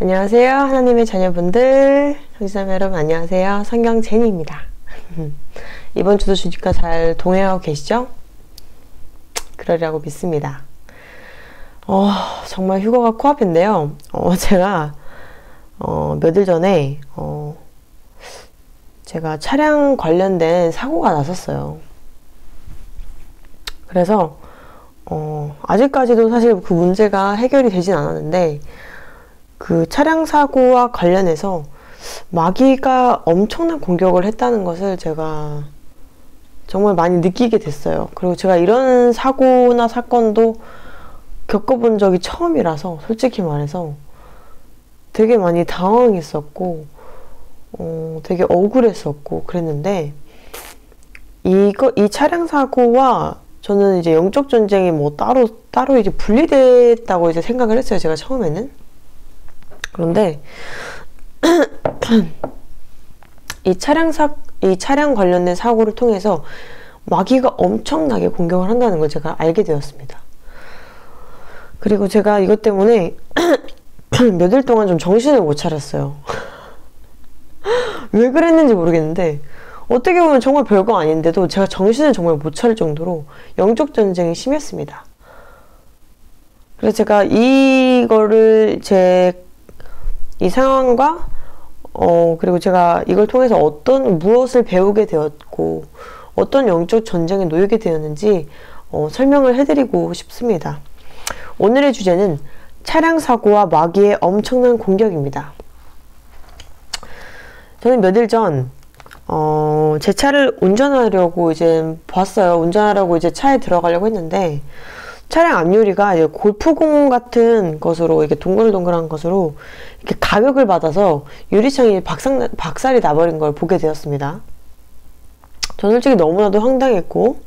안녕하세요. 하나님의 자녀분들, 성지자매 여러분 안녕하세요. 성경 제니입니다. 이번 주도 주님과 잘 동행하고 계시죠? 그러리라고 믿습니다. 정말 휴가가 코앞인데요. 제가 며칠 전에 제가 차량 관련된 사고가 났었어요. 그래서 아직까지도 사실 그 문제가 해결이 되진 않았는데, 그 차량 사고와 관련해서 마귀가 엄청난 공격을 했다는 것을 제가 정말 많이 느끼게 됐어요. 그리고 제가 이런 사고나 사건도 겪어본 적이 처음이라서 솔직히 말해서 되게 많이 당황했었고 되게 억울했었고 그랬는데, 이 차량 사고와 저는 이제 영적 전쟁이 뭐 따로 이제 분리됐다고 이제 생각을 했어요, 제가 처음에는. 그런데 이 차량 관련된 사고를 통해서 마귀가 엄청나게 공격을 한다는 걸 제가 알게 되었습니다. 그리고 제가 이것 때문에 며칠 동안 좀 정신을 못 차렸어요. 왜 그랬는지 모르겠는데, 어떻게 보면 정말 별거 아닌데도 제가 정신을 정말 못 차릴 정도로 영적 전쟁이 심했습니다. 그래서 제가 이거를 이 상황과 그리고 제가 이걸 통해서 무엇을 배우게 되었고 어떤 영적 전쟁에 놓이게 되었는지 설명을 해드리고 싶습니다. 오늘의 주제는 차량 사고와 마귀의 엄청난 공격입니다. 저는 며칠 전 제 차를 운전하려고 이제 봤어요. 운전하려고 이제 차에 들어가려고 했는데, 차량 앞유리가 이제 골프공 같은 것으로, 이렇게 동글동글한 것으로 이렇게 가격을 받아서 유리창이 박살이 나버린 걸 보게 되었습니다. 전 솔직히 너무나도 황당했고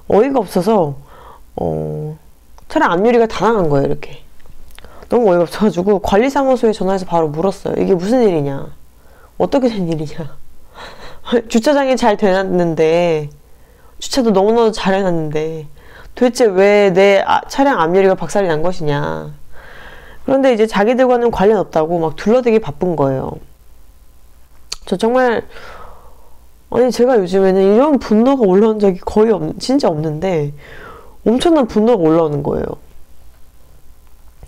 어이가 없어서 차량 앞유리가 다 나간 거예요. 이렇게 너무 어이가 없어가지고 관리사무소에 전화해서 바로 물었어요. 이게 무슨 일이냐, 어떻게 된 일이냐. 주차장이 잘 돼놨는데, 주차도 너무나도 잘 해놨는데 도대체 왜 내 차량 앞유리가 박살이 난 것이냐. 그런데 이제 자기들과는 관련 없다고 막 둘러대기 바쁜 거예요. 저 정말, 아니 제가 요즘에는 이런 분노가 올라온 적이 진짜 없는데 엄청난 분노가 올라오는 거예요.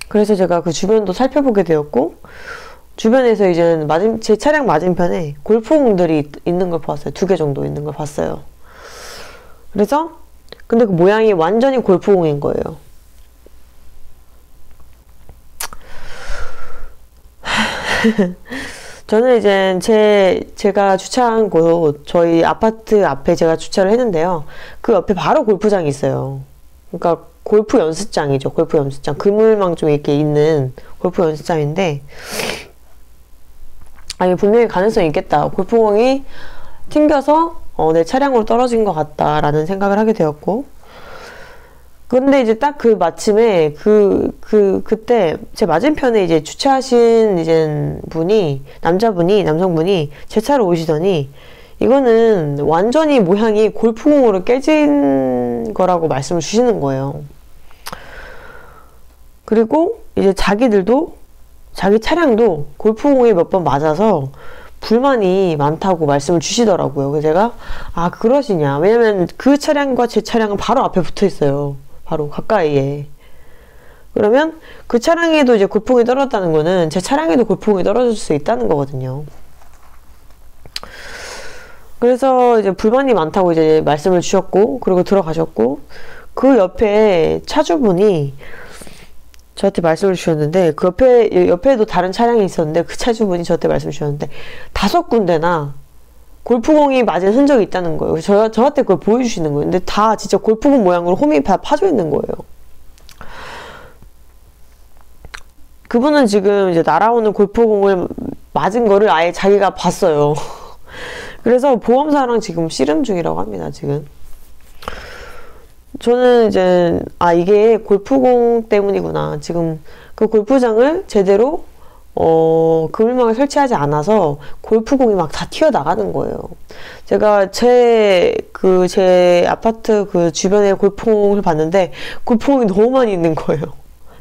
그래서 제가 그 주변도 살펴보게 되었고, 주변에서 이제 제 차량 맞은편에 골프공들이 있는 걸 봤어요. 2개 정도 있는 걸 봤어요. 그래서 근데 그 모양이 완전히 골프공인 거예요. 저는 이제 제가 주차한 곳, 저희 아파트 앞에 제가 주차를 했는데요. 그 옆에 바로 골프장이 있어요. 그러니까 골프 연습장이죠. 골프 연습장. 그물망 좀 이렇게 있는 골프 연습장인데, 아니 분명히 가능성이 있겠다. 골프공이 튕겨서 내 차량으로 떨어진 것 같다라는 생각을 하게 되었고, 근데 이제 딱 그 마침에 그때 제 맞은편에 이제 주차하신 남성분이 제 차로 오시더니, 이거는 완전히 모양이 골프공으로 깨진 거라고 말씀을 주시는 거예요. 그리고 이제 자기 차량도 골프공에 몇 번 맞아서 불만이 많다고 말씀을 주시더라고요. 그래서 제가, 그러시냐. 왜냐면 그 차량과 제 차량은 바로 앞에 붙어 있어요. 바로 가까이에. 그러면 그 차량에도 이제 골프공이 떨어졌다는 거는 제 차량에도 골프공이 떨어질 수 있다는 거거든요. 그래서 이제 불만이 많다고 이제 말씀을 주셨고, 그리고 들어가셨고, 그 옆에 차주분이 저한테 말씀을 주셨는데, 그 옆에도 다른 차량이 있었는데, 그 차주분이 저한테 말씀을 주셨는데 5군데나 골프공이 맞은 흔적이 있다는 거예요. 저한테 그걸 보여주시는 거예요. 근데 다 진짜 골프공 모양으로 홈이 다 파져 있는 거예요. 그분은 지금 이제 날아오는 골프공을 맞은 거를 아예 자기가 봤어요. 그래서 보험사랑 지금 씨름 중이라고 합니다, 지금. 저는 이제, 이게 골프공 때문이구나. 지금 그 골프장을 제대로 그물망을 설치하지 않아서 골프공이 막 다 튀어나가는 거예요. 제가 제 아파트 그 주변에 골프공을 봤는데 골프공이 너무 많이 있는 거예요.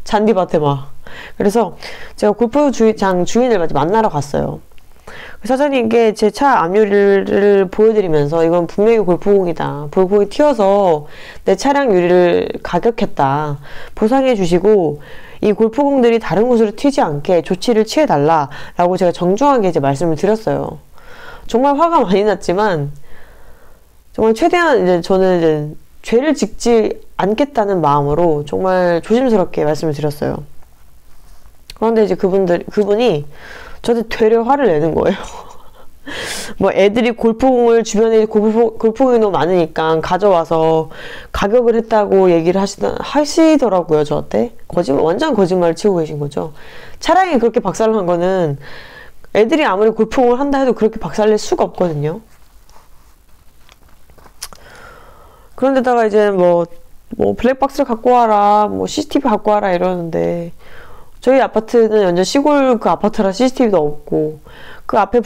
잔디밭에 막. 그래서 제가 골프장 주인을 만나러 갔어요. 사장님께 제 차 앞유리를 보여드리면서 이건 분명히 골프공이다. 골프공이 튀어서 내 차량 유리를 가격했다. 보상해 주시고 이 골프공들이 다른 곳으로 튀지 않게 조치를 취해달라 라고 제가 정중하게 이제 말씀을 드렸어요. 정말 화가 많이 났지만 정말 최대한 이제 저는 이제 죄를 짓지 않겠다는 마음으로 정말 조심스럽게 말씀을 드렸어요. 그런데 이제 그분이 저한테 되려 화를 내는 거예요. 뭐 애들이 골프공을 주변에 골프공이 너무 많으니까 가져와서 가격을 했다고 얘기를 하시더라고요, 저한테. 완전 거짓말을 치고 계신 거죠. 차량이 그렇게 박살난 거는 애들이 아무리 골프공을 한다 해도 그렇게 박살낼 수가 없거든요. 그런데다가 이제 뭐 블랙박스를 갖고 와라, 뭐 CCTV 갖고 와라 이러는데 저희 아파트는 완전 시골 그 아파트라 CCTV도 없고 그 앞에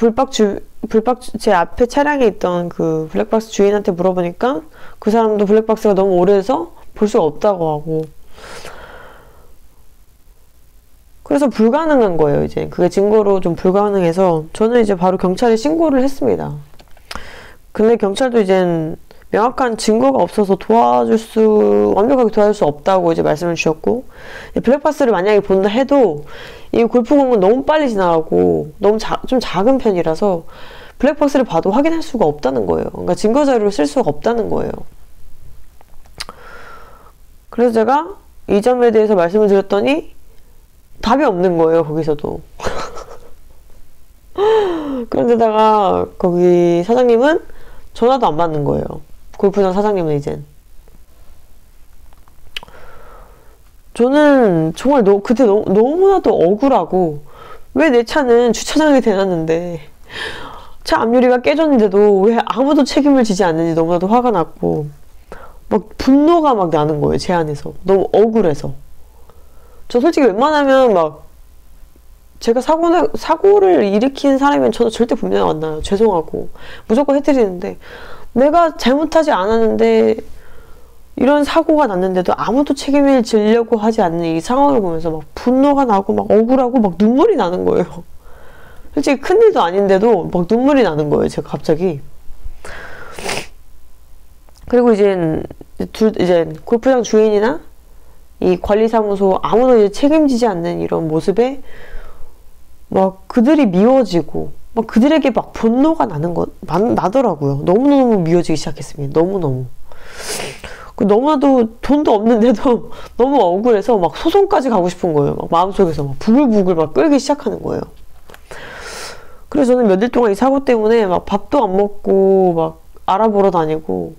제 앞에 차량에 있던 그 블랙박스 주인한테 물어보니까 그 사람도 블랙박스가 너무 오래돼서 볼 수가 없다고 하고 그래서 불가능한 거예요. 이제 그게 증거로 좀 불가능해서 저는 이제 바로 경찰에 신고를 했습니다. 근데 경찰도 이젠 명확한 증거가 없어서 완벽하게 도와줄 수 없다고 이제 말씀을 주셨고, 블랙박스를 만약에 본다 해도 이 골프공은 너무 빨리 지나가고 너무 좀 작은 편이라서 블랙박스를 봐도 확인할 수가 없다는 거예요. 그러니까 증거 자료를 쓸 수가 없다는 거예요. 그래서 제가 이 점에 대해서 말씀을 드렸더니 답이 없는 거예요, 거기서도. 그런데다가 거기 사장님은 전화도 안 받는 거예요. 골프장 사장님은 이젠. 저는 정말 그때 너무나도 억울하고 왜 내 차는 주차장에 대놨는데 차 앞유리가 깨졌는데도 왜 아무도 책임을 지지 않는지 너무나도 화가 났고 막 분노가 막 나는 거예요, 제 안에서. 너무 억울해서. 저 솔직히 웬만하면 막 제가 사고를 일으킨 사람이면 저는 절대 분명 안 나요. 죄송하고 무조건 해드리는데 내가 잘못하지 않았는데 이런 사고가 났는데도 아무도 책임을 지려고 하지 않는 이 상황을 보면서 막 분노가 나고 막 억울하고 막 눈물이 나는 거예요. 솔직히 큰일도 아닌데도 막 눈물이 나는 거예요, 제가 갑자기. 그리고 이제 골프장 주인이나 이 관리사무소 아무도 이제 책임지지 않는 이런 모습에 막 그들이 미워지고 막 그들에게 막 분노가 나더라고요. 너무너무 미워지기 시작했습니다. 너무너무. 너무나도 돈도 없는데도 너무 억울해서 막 소송까지 가고 싶은 거예요. 막 마음속에서 막 부글부글 막 끓기 시작하는 거예요. 그래서 저는 몇 일 동안 이 사고 때문에 막 밥도 안 먹고 막 알아보러 다니고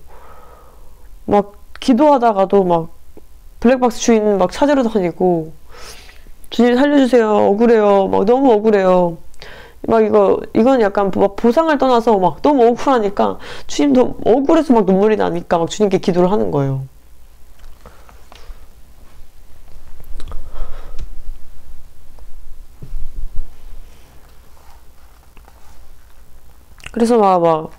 막 기도하다가도 막 블랙박스 주인 막 찾으러 다니고 주님 살려주세요. 억울해요. 막 너무 억울해요. 막 이건 약간 막 보상을 떠나서 막 너무 억울하니까 주님도 억울해서 막 눈물이 나니까 막 주님께 기도를 하는 거예요. 그래서 막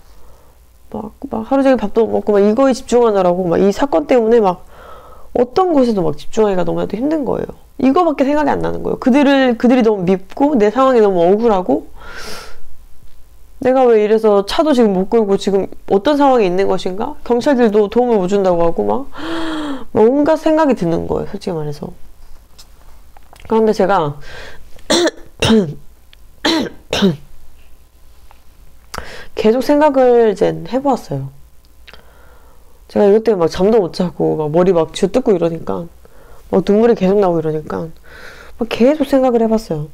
하루 종일 밥도 못 먹고 막 이거에 집중하느라고 막 이 사건 때문에 막 어떤 곳에도 막 집중하기가 너무나도 힘든 거예요. 이거밖에 생각이 안 나는 거예요. 그들이 너무 밉고 내 상황이 너무 억울하고 내가 왜 이래서 차도 지금 못 끌고 지금 어떤 상황에 있는 것인가? 경찰들도 도움을 못 준다고 하고 막 온갖 생각이 드는 거예요, 솔직히 말해서. 그런데 제가 계속 생각을 이제 해보았어요. 제가 이것 때문에 막 잠도 못 자고 막 머리 막 쥐어뜯고 이러니까 막 눈물이 계속 나고 이러니까 막 계속 생각을 해봤어요.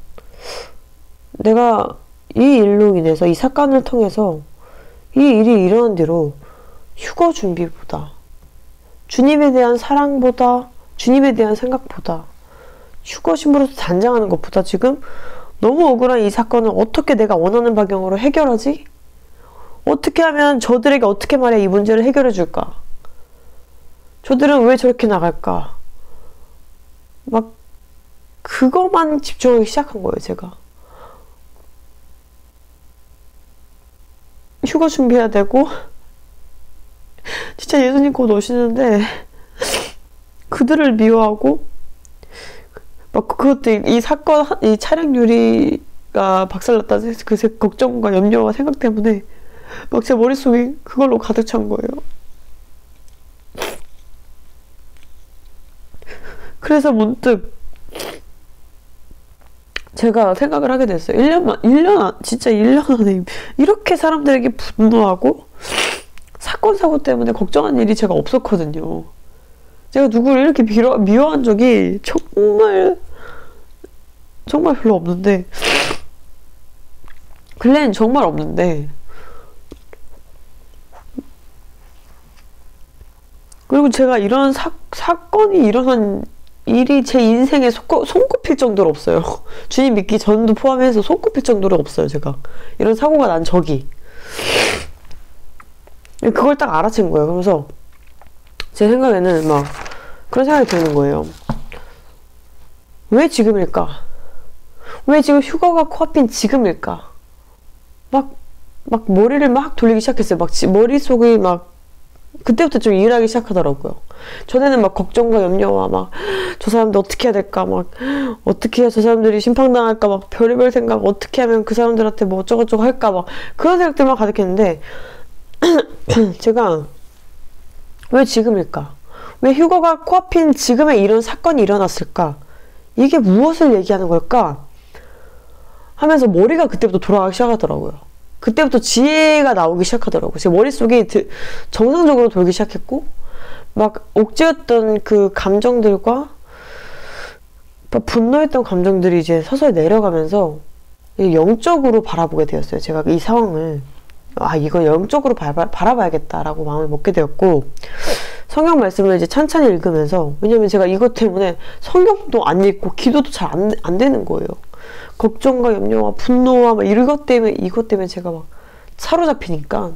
내가 이 일로 인해서 이 사건을 통해서 이 일이 일어난 뒤로 휴거 준비보다 주님에 대한 사랑보다 주님에 대한 생각보다 휴거 신부로서 단장하는 것보다 지금 너무 억울한 이 사건을 어떻게 내가 원하는 방향으로 해결하지? 어떻게 하면 저들에게 어떻게 말해 이 문제를 해결해 줄까? 저들은 왜 저렇게 나갈까? 막 그거만 집중하기 시작한 거예요, 제가. 휴가 준비해야 되고 진짜 예수님 곧 오시는데 그들을 미워하고 그것도 이 사건, 이 차량 유리가 박살났다는 그 걱정과 염려와 생각 때문에 막 제 머릿속이 그걸로 가득 찬 거예요. 그래서 문득 제가 생각을 하게 됐어요. 진짜 1년 안에 이렇게 사람들에게 분노하고 사건, 사고 때문에 걱정한 일이 제가 없었거든요. 제가 누구를 이렇게 미워한 적이 정말 별로 없는데, 근래엔 정말 없는데, 그리고 제가 이런 사건이 일어난 일이 제 인생에 손꼽힐 정도로 없어요. 주님 믿기 전도 포함해서 손꼽힐 정도로 없어요, 제가. 이런 사고가 난 적이. 그걸 딱 알아챈 거예요. 그래서 제 생각에는 막 그런 생각이 드는 거예요. 왜 지금일까? 왜 지금 휴가가 코앞인 지금일까? 막 머리를 막 돌리기 시작했어요. 머릿속이 그때부터 좀 일하기 시작하더라고요. 전에는 걱정과 염려와 저 사람들 어떻게 해야 될까, 어떻게 해야 저 사람들이 심판당할까, 별의별 생각, 어떻게 하면 그 사람들한테 뭐 어쩌고저쩌고 할까, 그런 생각들만 가득했는데, 제가 왜 지금일까? 왜 휴가가 코앞인 지금에 이런 사건이 일어났을까? 이게 무엇을 얘기하는 걸까? 하면서 머리가 그때부터 돌아가기 시작하더라고요. 그때부터 지혜가 나오기 시작하더라고요. 제 머릿속이 정상적으로 돌기 시작했고, 옥죄였던 그 감정들과 분노했던 감정들이 이제 서서히 내려가면서 영적으로 바라보게 되었어요. 제가 이 상황을. 이거 영적으로 바라봐야겠다라고 마음을 먹게 되었고, 성경 말씀을 이제 찬찬히 읽으면서, 왜냐면 제가 이것 때문에 성경도 안 읽고 기도도 잘 안 되는 거예요. 걱정과 염려와 분노와 이것 때문에 제가 사로잡히니까,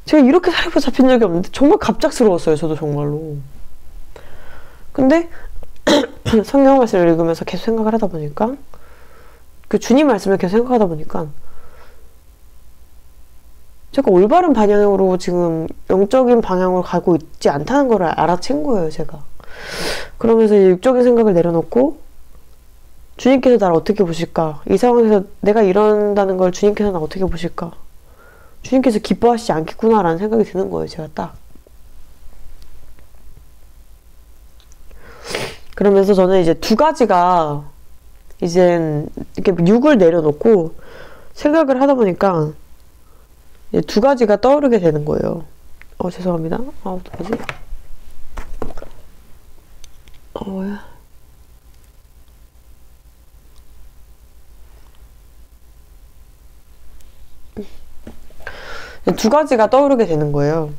제가 이렇게 사로잡힌 적이 없는데 정말 갑작스러웠어요. 저도 정말로. 근데 성경 말씀을 읽으면서 계속 생각을 하다 보니까, 그 주님 말씀을 계속 생각하다 보니까 제가 올바른 방향으로 지금 영적인 방향으로 가고 있지 않다는 걸 알아챈 거예요, 제가. 그러면서 육적인 생각을 내려놓고, 주님께서 나를 어떻게 보실까? 이 상황에서 내가 이런다는 걸 주님께서 나 어떻게 보실까? 주님께서 기뻐하시지 않겠구나라는 생각이 드는 거예요, 제가 딱. 그러면서 저는 이제 두 가지가, 이젠 이렇게 육을 내려놓고 생각을 하다 보니까 두 가지가 떠오르게 되는 거예요. 죄송합니다. 어떡하지? 두 가지가 떠오르게 되는 거예요.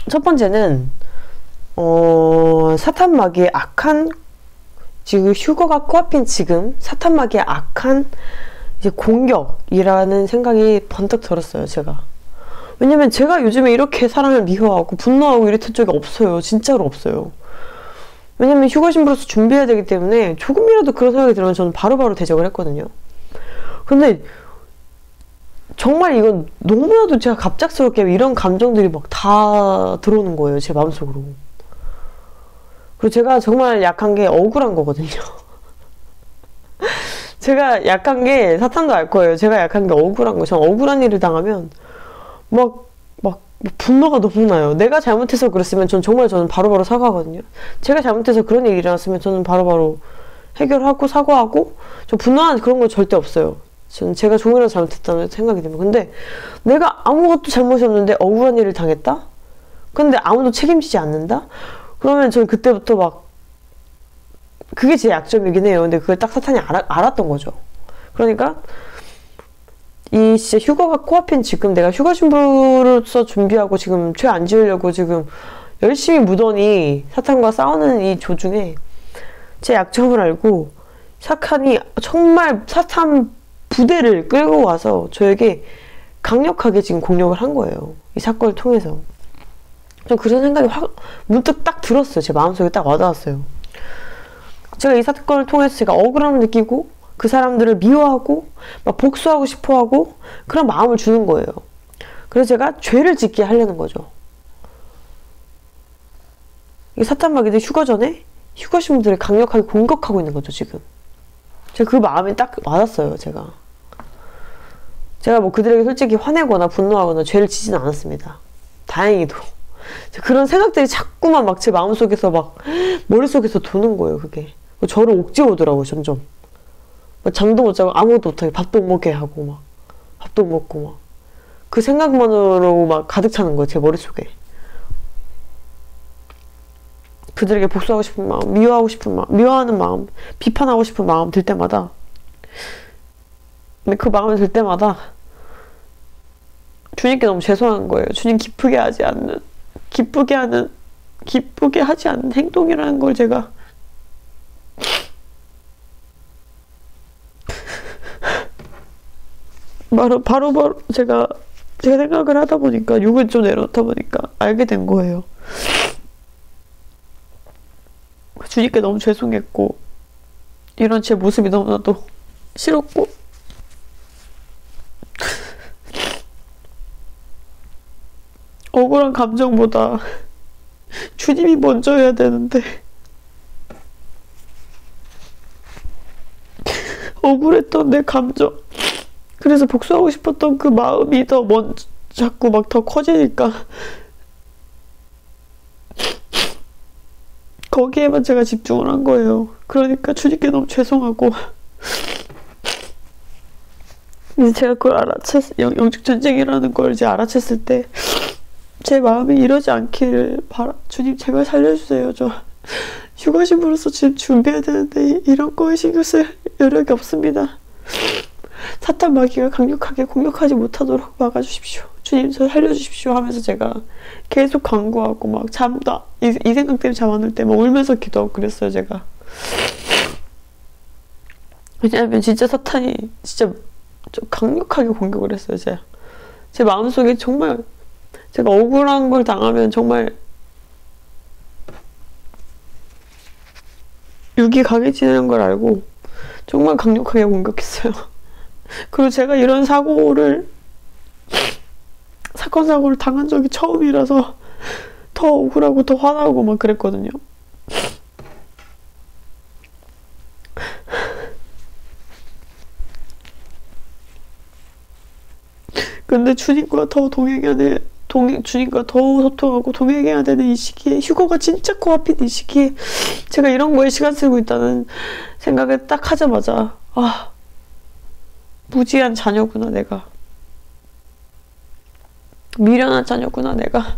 첫 번째는 사탄 마귀의 악한, 지금 휴거가 코앞인 지금 사탄 마귀의 악한 이제 공격이라는 생각이 번뜩 들었어요, 제가. 왜냐면 제가 요즘에 이렇게 사람을 미워하고 분노하고 이랬던 적이 없어요. 진짜로 없어요. 왜냐면 휴가 신부로서 준비해야 되기 때문에 조금이라도 그런 생각이 들면 저는 바로바로 대적을 했거든요. 근데 정말 이건 너무나도 제가 갑작스럽게 이런 감정들이 다 들어오는 거예요, 제 마음속으로. 그리고 제가 정말 약한 게 억울한 거거든요. 제가 약한 게, 사탄도 알 거예요. 제가 약한 게 억울한 거예요. 저는 억울한 일을 당하면 분노가 너무 나요. 내가 잘못해서 그랬으면 저는 바로바로 사과하거든요. 제가 잘못해서 그런 일이 일어났으면 저는 바로바로 해결하고 사과하고, 저 분노하는 그런 거 절대 없어요. 저는 제가 조금이라도 잘못했다는 생각이 듭니다. 근데 내가 아무것도 잘못이 없는데 억울한 일을 당했다? 근데 아무도 책임지지 않는다? 그러면 저는 그때부터 그게 제 약점이긴 해요. 근데 그걸 딱 사탄이 알았던 거죠. 그러니까 이 진짜 휴가가 코앞인 지금 내가 휴가 신부로서 준비하고 지금 죄 안 지으려고 지금 열심히 무던히 사탄과 싸우는 이 조중에 제 약점을 알고 사탄이 정말 사탄 부대를 끌고 와서 저에게 강력하게 지금 공격을 한 거예요. 이 사건을 통해서. 좀 그런 생각이 문득 딱 들었어요. 제 마음속에 딱 와닿았어요. 제가 이 사건을 통해서 제가 억울함을 느끼고 그 사람들을 미워하고 복수하고 싶어하고 그런 마음을 주는 거예요. 그래서 제가 죄를 짓게 하려는 거죠. 이 사탄 마귀들 휴가 전에 휴거신분들을 강력하게 공격하고 있는 거죠, 지금. 제가 그 마음이 딱 와닿았어요, 제가 뭐 그들에게 솔직히 화내거나 분노하거나 죄를 지진 않았습니다. 다행히도. 그런 생각들이 자꾸만 막 제 마음속에서 막 머릿속에서 도는 거예요, 그게. 저를 옥죄어 오더라고요, 점점. 잠도 못 자고 아무것도 못하게 밥도 못 먹게 하고 막 밥도 못 먹고 막 그 생각만으로 막 가득 차는 거예요, 제 머릿속에. 그들에게 복수하고 싶은 마음, 미워하고 싶은 마음, 미워하는 마음, 비판하고 싶은 마음 들 때마다, 근데 그 마음이 들 때마다 주님께 너무 죄송한 거예요. 주님 기쁘게 하지 않는 행동이라는 걸 제가 바로 제가 생각을 하다 보니까, 욕을 좀 내려놓다 보니까 알게 된 거예요. 주님께 너무 죄송했고, 이런 제 모습이 너무나도 싫었고, 억울한 감정보다 주님이 먼저여야 되는데, 억울했던 내 감정, 그래서 복수하고 싶었던 그 마음이 자꾸 막 더 커지니까 거기에만 제가 집중을 한 거예요. 그러니까 주님께 너무 죄송하고, 이제 제가 그걸 영적 전쟁이라는 걸 이제 알아챘을 때 제 마음이 이러지 않기를 주님 제발 살려주세요. 저 휴가신부로서 지금 준비해야 되는데 이런 거에 신경 쓸 여력이 없습니다. 사탄 마귀가 강력하게 공격하지 못하도록 막아주십시오. 주님 저 살려주십시오 하면서 제가 계속 간구하고 막 이 생각 때문에 잠 안 올 때 막 울면서 기도하고 그랬어요, 제가. 왜냐하면 진짜 사탄이 진짜 좀 강력하게 공격을 했어요, 제 마음속에. 정말 제가 억울한 걸 당하면 정말 육이 강해지는 걸 알고 정말 강력하게 공격했어요. 그리고 제가 이런 사고를 당한 적이 처음이라서 더 억울하고 더 화나고 막 그랬거든요. 근데 주님과 더 주님과 더 소통하고 동행해야 되는 이 시기에, 휴거가 진짜 코앞인 이 시기에 제가 이런 거에 시간 쓰고 있다는 생각을 딱 하자마자, 무지한 자녀구나 내가, 미련한 자녀구나 내가,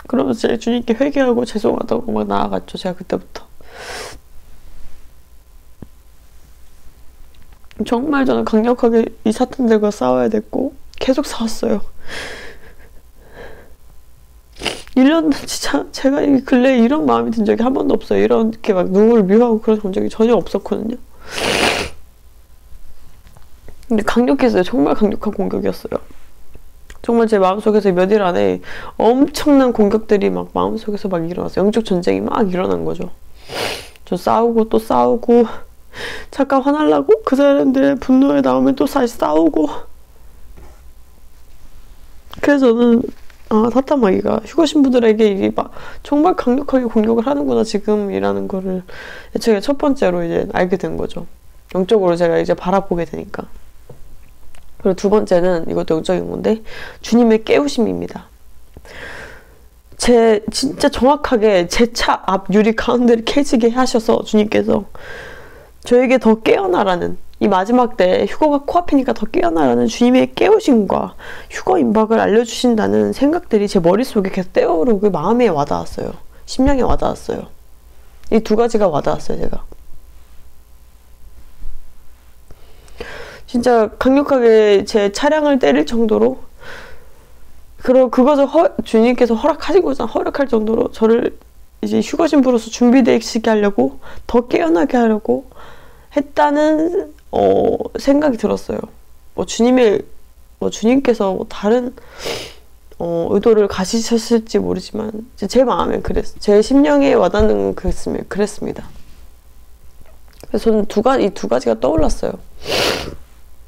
그러면서 제가 주님께 회개하고 죄송하다고 막 나아갔죠, 제가 그때부터. 정말 저는 강력하게 이 사탄들과 싸워야 됐고 계속 싸웠어요. 1년 진짜 제가 이 근래에 이런 마음이 든 적이 한 번도 없어요. 이렇게 막 누구를 미워하고 그런 적이 전혀 없었거든요. 근데 강력했어요. 정말 강력한 공격이었어요. 정말 제 마음속에서 몇 일 안에 엄청난 공격들이 막 마음속에서 막 일어났어요. 영적 전쟁이 막 일어난 거죠. 저 싸우고 또 싸우고, 잠깐 화나려고 그 사람들의 분노에 나오면 또 다시 싸우고. 그래서 저는 사탄 마귀가 휴거신부들에게 이게 막 정말 강력하게 공격을 하는구나 지금이라는 거를 제가 첫 번째로 이제 알게 된 거죠. 영적으로 제가 이제 바라보게 되니까. 그리고 두 번째는, 이것도 영적인 건데, 주님의 깨우심입니다. 진짜 정확하게 제 차 앞 유리 가운데를 깨지게 하셔서 주님께서 저에게 더 깨어나라는, 이 마지막 때 휴거가 코앞이니까 더 깨어나라는 주님의 깨우심과 휴거 임박을 알려주신다는 생각들이 제 머릿속에 계속 떠오르고 마음에 와닿았어요. 심령에 와닿았어요. 이 두 가지가 와닿았어요, 제가. 진짜 강력하게 제 차량을 때릴 정도로, 그리고 그것을 주님께서 허락할 정도로 저를 이제 휴거신부로서 준비되시게 하려고, 더 깨어나게 하려고 했다는 생각이 들었어요. 주님께서 다른 의도를 가지셨을지 모르지만 제 마음엔 제 심령에 와닿는 그랬습니다. 그래서 저는 이 두 가지가 떠올랐어요.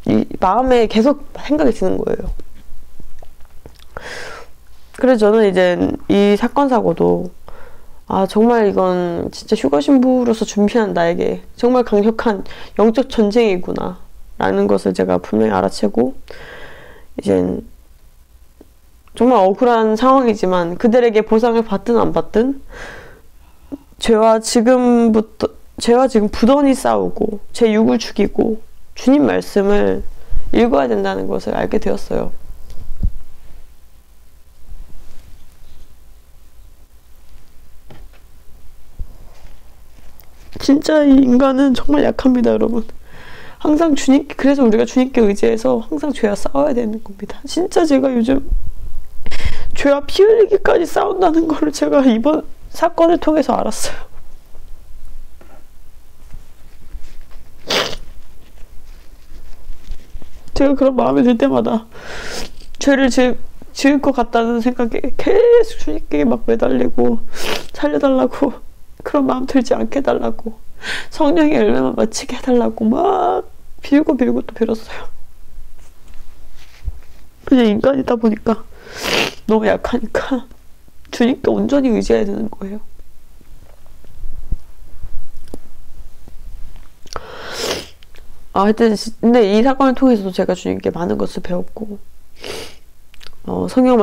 이 마음에 계속 생각이 드는 거예요. 그래서 저는 이제 이 사건 사고도 아, 정말 이건 진짜 휴가 신부로서 준비한 나에게 정말 강력한 영적 전쟁이구나 라는 것을 제가 분명히 알아채고, 이젠 정말 억울한 상황이지만 그들에게 보상을 받든 안 받든 죄와 지금 부단히 싸우고 제 육을 죽이고 주님 말씀을 읽어야 된다는 것을 알게 되었어요. 진짜 이 인간은 정말 약합니다, 여러분. 항상 그래서 우리가 주님께 의지해서 항상 죄와 싸워야 되는 겁니다. 진짜 제가 요즘 죄와 피 흘리기까지 싸운다는 거를 제가 이번 사건을 통해서 알았어요. 제가 그런 마음이 들 때마다 죄를 지을 것 같다는 생각에 계속 주님께 막 매달리고 살려달라고, 그런 마음 들지 않게 해달라고, 성령의 열매만 마치게 해달라고 막 빌고 또 빌었어요. 그냥 인간이다 보니까 너무 약하니까 주님께 온전히 의지해야 되는 거예요. 하여튼 근데 이 사건을 통해서도 제가 주님께 많은 것을 배웠고, 성경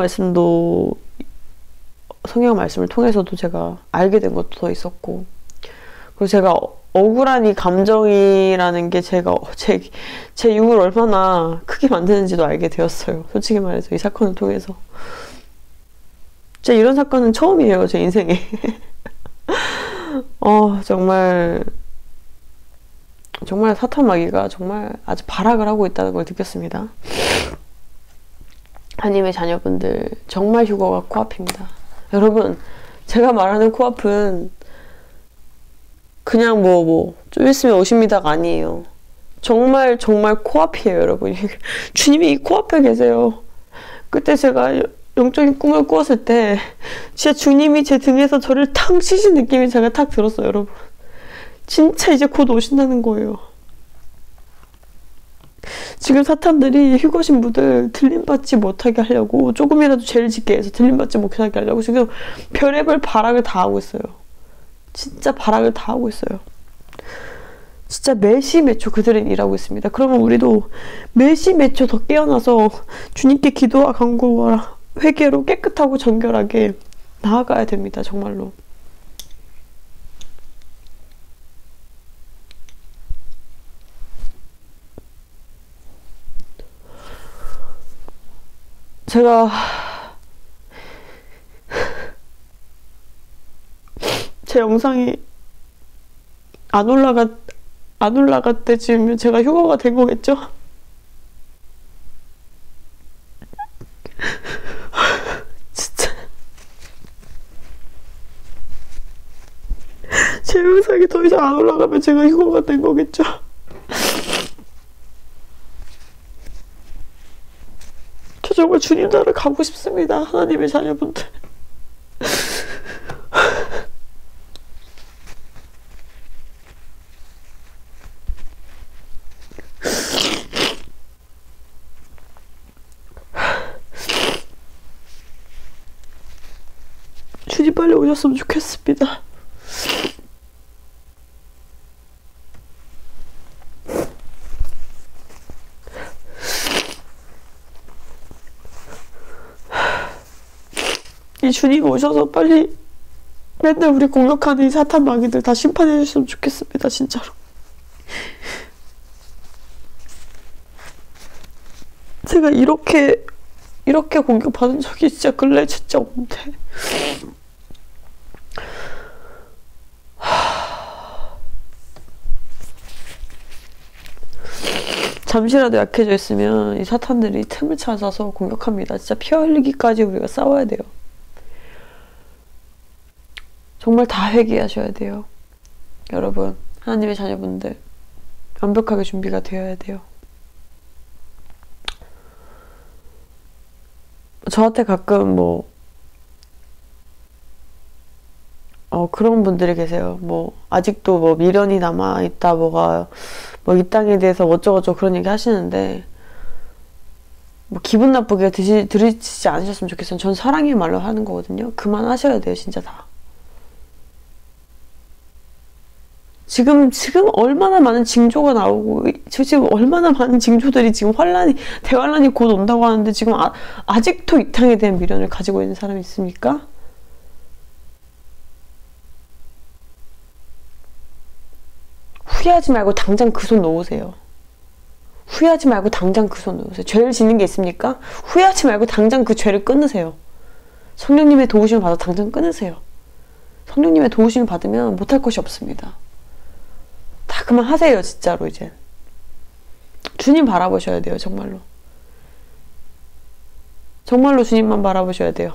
말씀을 통해서도 제가 알게 된 것도 더 있었고, 그리고 제가 억울한 이 감정이라는 게 제 육을 얼마나 크게 만드는지도 알게 되었어요. 솔직히 말해서 이 사건을 통해서. 진짜 이런 사건은 처음이에요, 제 인생에. 정말 사탄 마귀가 정말 아주 발악을 하고 있다는 걸 느꼈습니다. 하나님의 자녀분들, 정말 휴거가 코앞입니다. 여러분, 제가 말하는 코앞은 그냥 좀 있으면 오십니다가 아니에요. 정말 코앞이에요, 여러분. 주님이 이 코앞에 계세요. 그때 제가 영적인 꿈을 꾸었을 때 진짜 주님이 제 등에서 저를 탕 치신 느낌이 제가 탁 들었어요, 여러분. 진짜 이제 곧 오신다는 거예요. 지금 사탄들이 휴거 신부들 들림받지 못하게 하려고, 조금이라도 죄를 짓게 해서 들림받지 못하게 하려고 지금 별의별 발악을 다 하고 있어요. 진짜 발악을 다 하고 있어요. 진짜 매시매초 그들은 일하고 있습니다. 그러면 우리도 매시매초 더 깨어나서 주님께 기도와 간구와 회개로 깨끗하고 정결하게 나아가야 됩니다. 정말로. 제가 제 영상이 안 올라갈 때쯤이면 제가 휴거가 된 거겠죠? 진짜 제 영상이 더 이상 안 올라가면 제가 휴거가 된 거겠죠? 저 정말 주님 나라 가고 싶습니다. 하나님의 자녀분들. 주님 빨리 오셨으면 좋겠습니다. 이 주님 오셔서 빨리 맨날 우리 공격하는 이 사탄 마귀들 다 심판해 주셨으면 좋겠습니다. 진짜로. 제가 이렇게 공격받은 적이 진짜 근래 진짜 없는데. 잠시라도 약해져 있으면 이 사탄들이 틈을 찾아서 공격합니다. 진짜 피 흘리기까지 우리가 싸워야 돼요. 정말 다 회개하셔야 돼요. 여러분, 하나님의 자녀분들 완벽하게 준비가 되어야 돼요. 저한테 가끔 그런 분들이 계세요. 아직도 미련이 남아있다, 이 땅에 대해서 어쩌고저쩌고 그런 얘기 하시는데, 기분 나쁘게 들으시지 않으셨으면 좋겠어요. 전 사랑의 말로 하는 거거든요. 그만하셔야 돼요, 진짜 다. 지금 얼마나 많은 징조가 나오고, 지금 얼마나 많은 징조들이 지금 대환란이 곧 온다고 하는데, 지금 아직도 이 땅에 대한 미련을 가지고 있는 사람이 있습니까? 후회하지 말고 당장 그 손 놓으세요. 후회하지 말고 당장 그 손 놓으세요. 죄를 짓는 게 있습니까? 후회하지 말고 당장 그 죄를 끊으세요. 성령님의 도우심을 받아 당장 끊으세요. 성령님의 도우심을 받으면 못할 것이 없습니다. 다 그만하세요, 진짜로 이제. 주님 바라보셔야 돼요, 정말로. 정말로 주님만 바라보셔야 돼요.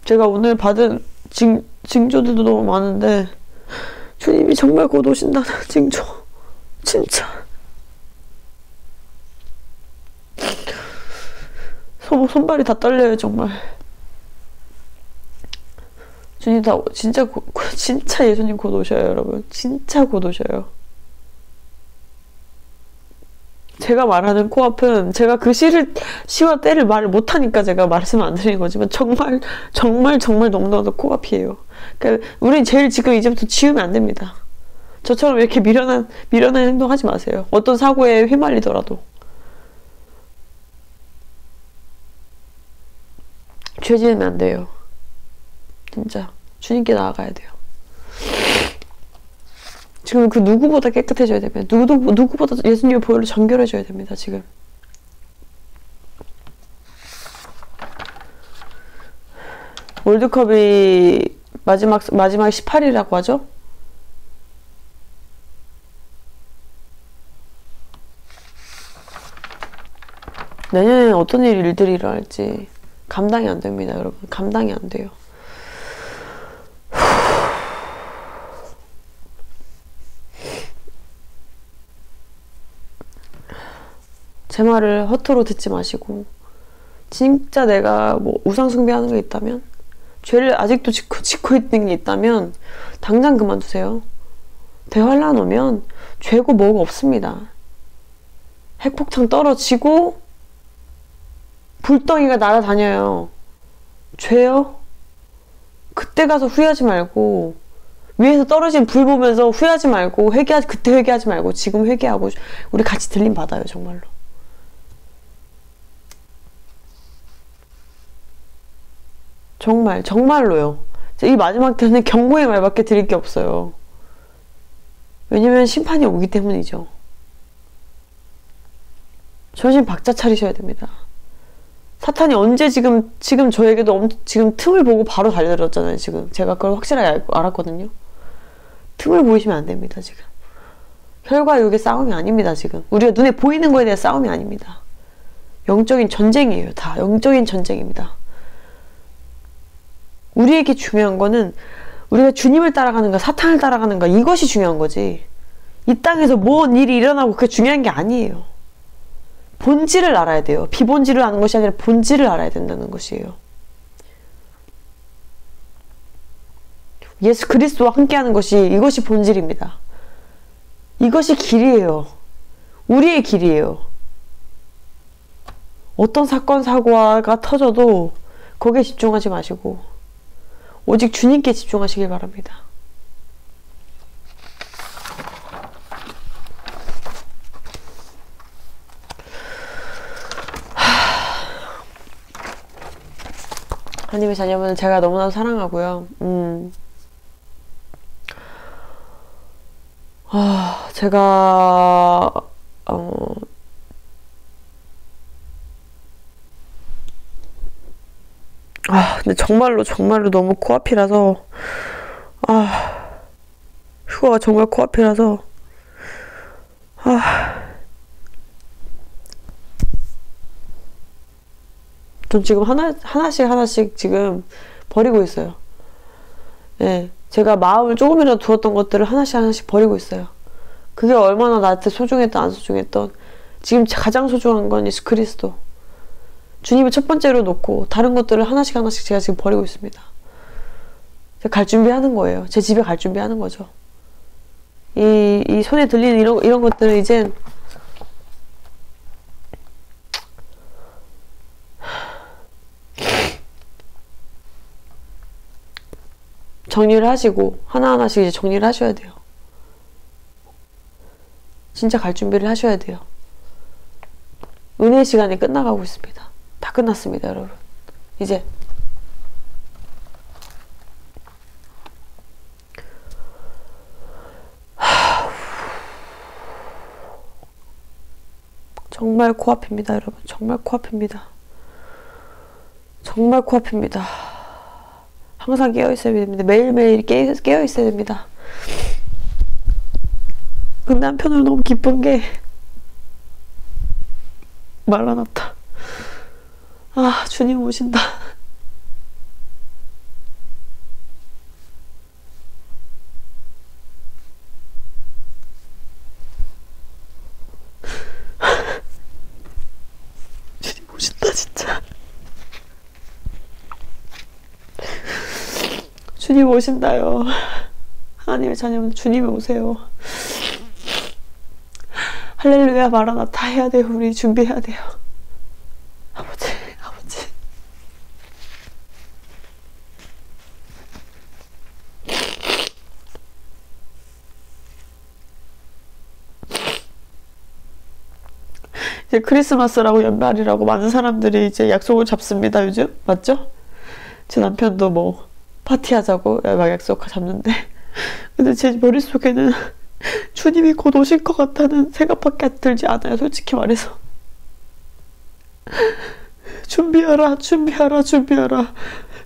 제가 오늘 받은 징조들도 너무 많은데, 주님이 정말 곧 오신다는 징조. 진짜. 손발이 다 떨려요, 정말. 주님 진짜 예수님 곧 오셔요, 여러분. 진짜 곧 오셔요. 제가 말하는 코앞은 제가 그 시와 때를 말을 못하니까 제가 말씀 안 드리는 거지만 정말 너무나도 코앞이에요. 그러니까 우린 제일 지금 이제부터 지으면 안 됩니다. 저처럼 이렇게 미련한 행동하지 마세요. 어떤 사고에 휘말리더라도. 죄 지으면 안 돼요. 진짜 주님께 나아가야 돼요. 지금 그 누구보다 깨끗해져야 됩니다. 누구보다 예수님의 보혈로 정결해져야 됩니다. 지금. 월드컵이 마지막 18일이라고 하죠? 내년에 어떤 일들이 일어날지 감당이 안 됩니다, 여러분. 감당이 안 돼요. 제 말을 허투루 듣지 마시고, 진짜 내가 뭐 우상 숭배하는 게 있다면, 죄를 아직도 짓고 있는 게 있다면 당장 그만두세요. 대환란 오면 죄고 뭐고 없습니다. 핵폭탄 떨어지고 불덩이가 날아다녀요. 죄요? 그때 가서 후회하지 말고, 위에서 떨어진 불 보면서 후회하지 말고, 그때 회개하지 말고 지금 회개하고 우리 같이 들림 받아요, 정말로. 정말로요. 이 마지막 때는 경고의 말밖에 드릴 게 없어요. 왜냐면 심판이 오기 때문이죠. 정신 박자 차리셔야 됩니다. 사탄이 언제 지금 저에게도 지금 틈을 보고 바로 달려들었잖아요, 지금. 제가 그걸 확실하게 알았거든요. 틈을 보이시면 안 됩니다, 지금. 혈과 육의 싸움이 아닙니다, 지금. 우리가 눈에 보이는 거에 대한 싸움이 아닙니다. 영적인 전쟁이에요, 다. 영적인 전쟁입니다. 우리에게 중요한 거는 우리가 주님을 따라가는가 사탄을 따라가는가, 이것이 중요한 거지. 이 땅에서 뭔 일이 일어나고 그게 중요한 게 아니에요. 본질을 알아야 돼요. 비본질을 아는 것이 아니라 본질을 알아야 된다는 것이에요. 예수 그리스도와 함께하는 것이, 이것이 본질입니다. 이것이 길이에요. 우리의 길이에요. 어떤 사건 사고가 터져도 거기에 집중하지 마시고 오직 주님께 집중하시길 바랍니다. 하나님의 자녀분은 제가 너무나도 사랑하고요. 제가 근데 정말로 너무 코앞이라서, 휴가가 정말 코앞이라서, 전 지금 하나씩 지금 버리고 있어요. 예, 제가 마음을 조금이라도 두었던 것들을 하나씩 버리고 있어요. 그게 얼마나 나한테 소중했던 안 소중했던, 지금 가장 소중한 건 예수 그리스도. 주님을 첫 번째로 놓고 다른 것들을 하나씩 제가 지금 버리고 있습니다. 제가 갈 준비하는 거예요. 제 집에 갈 준비하는 거죠. 이 손에 들리는 이런 것들은 이젠 정리를 하시고 하나하나씩 이제 정리를 하셔야 돼요. 진짜 갈 준비를 하셔야 돼요. 은혜의 시간이 끝나가고 있습니다. 다 끝났습니다, 여러분. 이제 정말 코앞입니다, 여러분. 정말 코앞입니다. 정말 코앞입니다. 항상 깨어있어야 됩니다. 매일매일 깨어있어야 됩니다. 근데 한편으로 너무 기쁜 게 말라놨다. 아, 주님 오신다. 주님 오신다, 진짜. 주님 오신다요. 하나님의 자녀분, 주님이 오세요. 할렐루야, 마라나타 해야 돼요. 우리 준비해야 돼요. 아버지, 아버지. 이제 크리스마스라고 연말이라고 많은 사람들이 이제 약속을 잡습니다, 요즘. 맞죠? 제 남편도 뭐 파티하자고 막 약속 잡는데, 근데 제 머릿속에는 주님이 곧 오실 것 같다는 생각밖에 들지 않아요, 솔직히 말해서. 준비하라, 준비하라, 준비하라,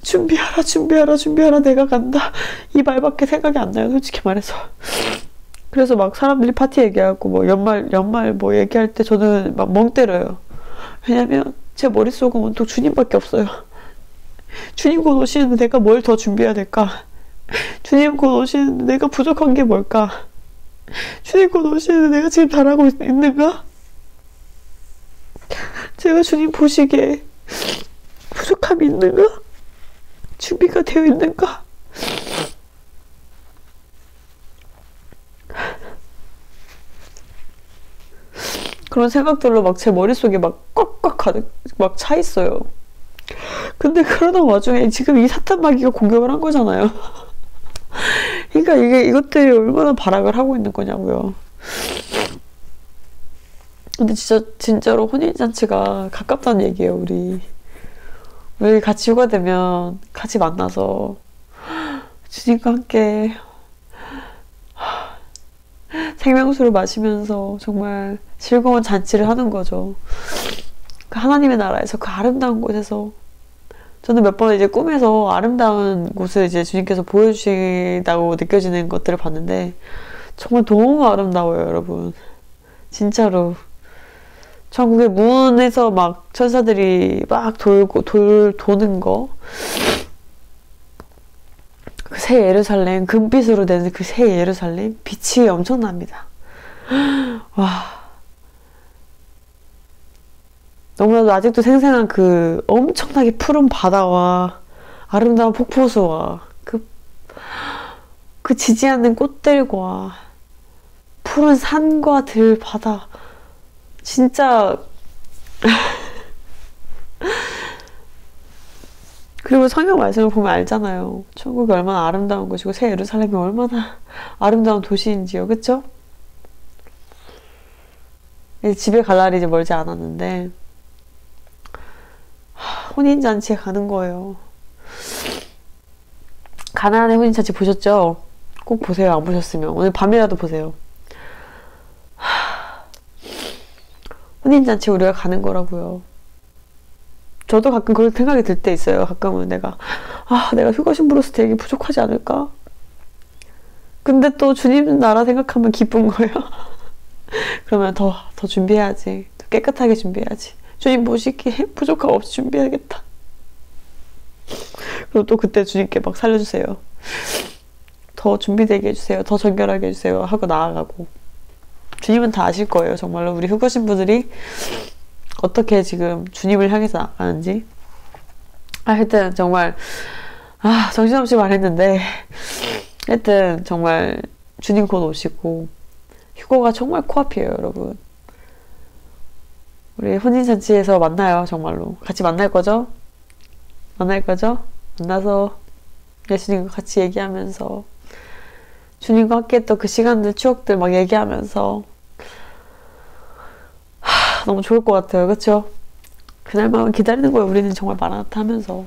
준비하라, 준비하라, 준비하라, 내가 간다, 이 말밖에 생각이 안 나요, 솔직히 말해서. 그래서 막 사람들이 파티 얘기하고 뭐 연말 뭐 얘기할 때 저는 막 멍 때려요. 왜냐면 제 머릿속은 온통 주님밖에 없어요. 주님 곧 오시는데 내가 뭘 더 준비해야 될까? 주님 곧 오시는데 내가 부족한 게 뭘까? 주님 곧 오시는데 내가 지금 잘하고 있는가? 제가 주님 보시기에 부족함이 있는가? 준비가 되어 있는가? 그런 생각들로 막 제 머릿속에 막 꽉꽉 가득 막 차 있어요. 근데 그러던 와중에 지금 이 사탄 마귀가 공격을 한 거잖아요. 그러니까 이것들이 얼마나 발악을 하고 있는 거냐고요. 근데 진짜로 혼인잔치가 가깝다는 얘기예요, 우리 같이 휴가 되면 같이 만나서 주님과 함께 생명수를 마시면서 정말 즐거운 잔치를 하는 거죠. 그 하나님의 나라에서, 그 아름다운 곳에서. 저는 몇 번 이제 꿈에서 아름다운 곳을 이제 주님께서 보여주신다고 느껴지는 것들을 봤는데 정말 너무 아름다워요, 여러분. 진짜로. 천국의 문에서 막 천사들이 막 도는 거. 그 새 예루살렘, 금빛으로 된 그 새 예루살렘, 빛이 엄청납니다. 와. 너무나도 아직도 생생한 그 엄청나게 푸른 바다와 아름다운 폭포수와 그 지지 않는 꽃들과 푸른 산과 들, 바다. 진짜. 그리고 성경 말씀을 보면 알잖아요. 천국이 얼마나 아름다운 곳이고 새 예루살렘이 얼마나 아름다운 도시인지요. 그쵸? 이제 집에 갈 날이 이제 멀지 않았는데 혼인잔치에 가는 거예요. 가나안의 혼인잔치 보셨죠? 꼭 보세요. 안 보셨으면 오늘 밤이라도 보세요. 혼인잔치에 우리가 가는 거라고요. 저도 가끔 그런 생각이 들 때 있어요. 가끔은 내가 휴가 신부로서 되게 부족하지 않을까? 근데 또 주님 나라 생각하면 기쁜 거예요. 그러면 더 준비해야지. 더 깨끗하게 준비해야지. 주님 보시기에 부족함 없이 준비해야겠다. 그리고 또 그때 주님께 막 살려주세요. 더 준비되게 해주세요. 더 정결하게 해주세요. 하고 나아가고. 주님은 다 아실 거예요. 정말로 우리 휴가 신부들이 어떻게 지금 주님을 향해서 나가는지. 하여튼 정말 정신없이 말했는데 하여튼 정말 주님 곧 오시고 휴가가 정말 코앞이에요, 여러분. 우리 혼인잔치에서 만나요. 정말로 같이 만날 거죠? 만나서 예수님과 같이 얘기하면서 주님과 함께 했던 그 시간들, 추억들 막 얘기하면서 너무 좋을 것 같아요. 그쵸? 그날만 기다리는 거예요. 우리는 정말 마라나타 하면서.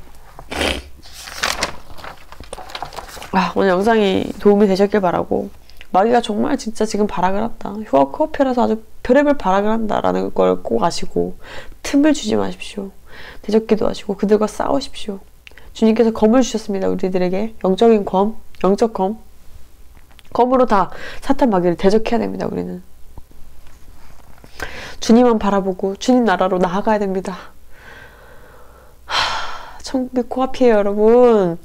오늘 영상이 도움이 되셨길 바라고, 마귀가 정말 진짜 지금 발악을 한다, 휴가 코앞이라서 아주 별의별 발악을 한다라는 걸 꼭 아시고 틈을 주지 마십시오. 대적기도 하시고 그들과 싸우십시오. 주님께서 검을 주셨습니다. 우리들에게 영적인 검, 영적 검으로 다 사탄 마귀를 대적해야 됩니다. 우리는 주님만 바라보고 주님 나라로 나아가야 됩니다. 천국이 코앞이에요, 여러분.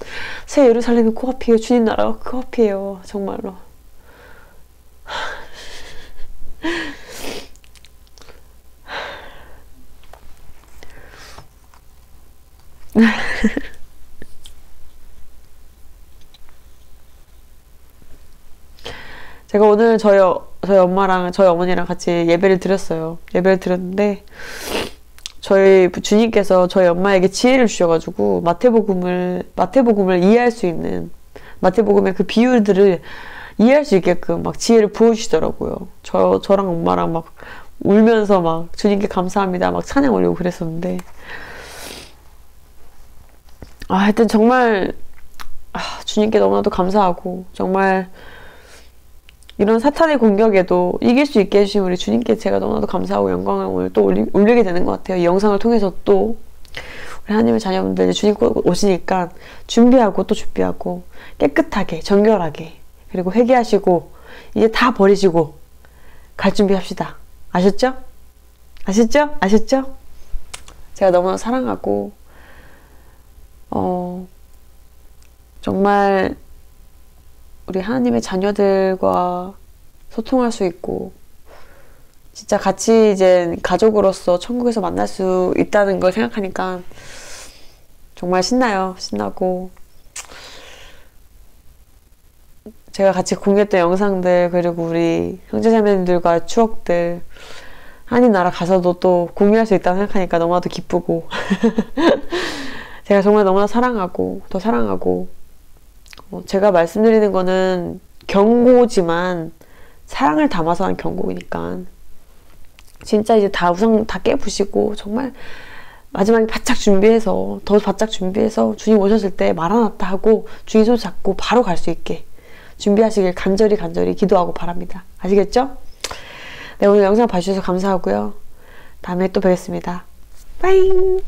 새 예루살렘이 코앞이에요. 주님 나라가 코앞이에요. 정말로. 제가 오늘 저희 엄마랑 저희 어머니랑 같이 예배를 드렸어요. 예배를 드렸는데 저희 주님께서 저희 엄마에게 지혜를 주셔가지고 마태복음을 이해할 수 있는, 마태복음의 그 비율들을 이해할 수 있게끔 막 지혜를 부어주시더라고요. 저랑 엄마랑 막 울면서 막 주님께 감사합니다 막 찬양 올리고 그랬었는데, 하여튼 정말 주님께 너무나도 감사하고, 정말 이런 사탄의 공격에도 이길 수 있게 해주신 우리 주님께 제가 너무나도 감사하고 영광을 오늘 또 올리게 되는 것 같아요. 이 영상을 통해서 또 우리 하나님의 자녀분들 주님 오시니까 준비하고 또 준비하고 깨끗하게 정결하게, 그리고 회개하시고 이제 다 버리시고 갈 준비합시다. 아셨죠? 아셨죠? 아셨죠? 제가 너무나 사랑하고 정말 우리 하나님의 자녀들과 소통할 수 있고 진짜 같이 이제 가족으로서 천국에서 만날 수 있다는 걸 생각하니까 정말 신나요. 신나고, 제가 같이 공유했던 영상들, 그리고 우리 형제자매님들과 추억들 하나님 나라 가서도 또 공유할 수 있다고 생각하니까 너무나도 기쁘고 제가 정말 너무나 사랑하고 더 사랑하고, 제가 말씀드리는 거는 경고지만 사랑을 담아서 한 경고니까 진짜 이제 다 우상 다 깨부시고 정말 마지막에 바짝 준비해서, 더 바짝 준비해서 주님 오셨을 때 마라나타 하고 주님 손 잡고 바로 갈 수 있게 준비하시길 간절히 기도하고 바랍니다. 아시겠죠? 네, 오늘 영상 봐주셔서 감사하고요. 다음에 또 뵙겠습니다. 빠잉!